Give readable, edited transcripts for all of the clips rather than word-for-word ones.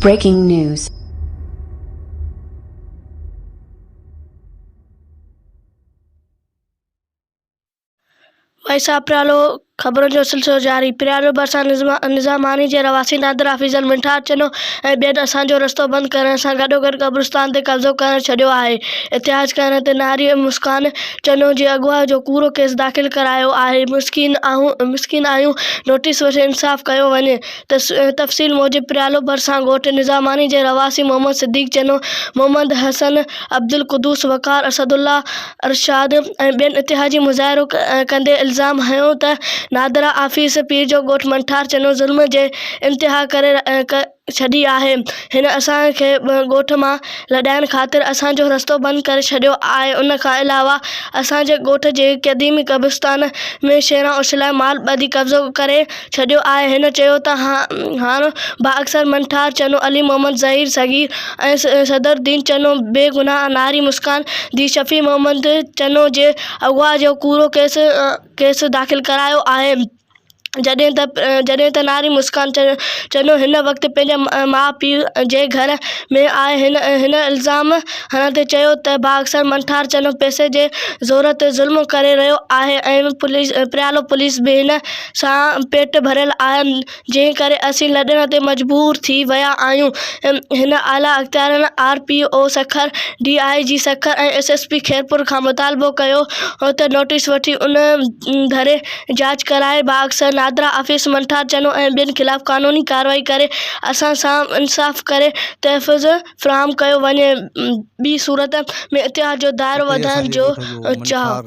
Breaking news. वैसा प्यालो ख़बरों जो सिलसिलो जारी। प्यालो भरिसां निज़ामानी जे रवासी नादिर हाफ़िज़ल मिंठार चनो ऐं ॿियनि असांजो रस्तो बंदि करण सां गॾोगॾु क़ब्रिस्तान ते कब्ज़ो करणु छॾियो आहे। इतिहाज करण ते नारी मुस्कान चनो जे अॻुवाट जो कूड़ो केस दाख़िल करायो आहे। मिस्किन आहियूं, नोटिस वठी इंसाफ़ कयो वञे। तफ़सील मूजिबि प्यालो भरिसां ॻोठ निज़ामानी जे रवासी मोहम्मद सिद्दीक़ चनो, मोहम्मद हसन, अब्दुल कुदूस, वक़ार, असदुल्ला, अरशाद ऐं ॿियनि इतिहाजी मुज़ाहिरो कंदे इल्ज़ाम हयो त नादिरा आफ़ीस पीर जो ॻोठ मंठार चनो ज़ुल्म जे इंतिहा करे छॾी आहे। हिन असांखे ॻोठ मां लॾाइण ख़ातिर असांजो रस्तो बंदि करे छॾियो आहे। उन खां अलावा असांजे ॻोठ जे क़दीमी क़ब्रिस्तान में शेरा उछलाए माल ॿधी कब्ज़ो करे छॾियो आहे। हिन चयो त हाणे बाअक्सर मंठार चनो, अली मोहम्मद ज़हीर सगीर ऐं सदरुद्दीन चनो बेगुनाह नारी मुस्कान दी शफ़ी मोहम्मद चनो जे अॻुवाट जो कूड़ो केस दाख़िल करायो आहे। जॾहिं त नारी मुस्कान चनो हिन वक़्तु पंहिंजे माउ पीउ जे घर में आहे। हिन इल्ज़ाम हणंदे चयो त बाअक्सर मंठार चनो पैसे जे ज़ोर ते ज़ुल्म करे रहियो आहे ऐं प्यालो पुलिस बि हिन सां पेट भरियल आहे, जंहिं करे असीं लॾण ते मजबूर थी विया आहियूं। हिन आला अख़्तियारनि RPO सखर, DIG सखर ऐं SSP खैरपुर खां मुतालबो कयो त नोटिस वठी उन धरे जांच कराए बाअक्सर नादिरा आफ़ीस मंठार चनो ऐं ॿियनि ख़िलाफ़ क़ानूनी कार्रवाई करे असां सां इंसाफ़ करे तहफ़्फ़ुज़ फ़राहम कयो वञे। ॿी सूरत में इतिहाद जो दाइरो वधाइण जो चाह।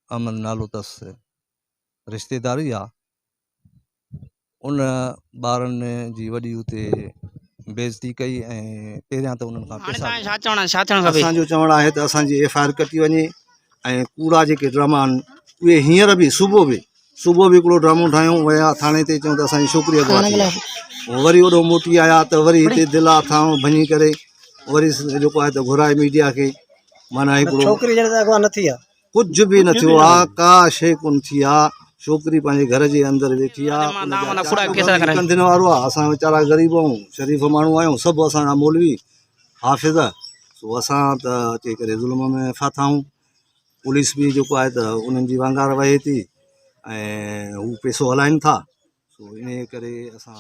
अमन नालो अथसि, रिश्तेदारी आहे। उन ॿारनि जी वॾी उते बेइज़ती कई ऐं पहिरियां त उन्हनि खां पैसा असांजो चवणु आहे त असांजी FIR कटी वञे ऐं कूड़ा जेके ड्रम आहिनि उहे हींअर बि सुबुह बि हिकिड़ो ड्रामो ठाहियूं, विया थाणे ते, चयूं त असांजी छोकिरी अॻुवाट थी। वरी ओॾो मोटी आया त वरी हिते दिला थाऊं भञी करे वरी जेको आहे त घुराए मीडिया खे। माना हिकिड़ो छोकिरी न थी आहे, कुझु बि न थियो आहे, का शइ कोन थी आहे। छोकिरी पंहिंजे घर जे अंदरि वेठी आहे। कंदिन वारो आहे। असां वीचारा ग़रीब आहियूं, शरीफ़ माण्हू आहियूं, सभु असांजा मौलवी हाफ़िज़। सो असां त अची करे ज़ुल्म में फाथा आहियूं। पुलिस बि जेको आहे त उन्हनि जी वांगार वहे थी ऐं हू पैसो हलाइनि था। सो इन करे असां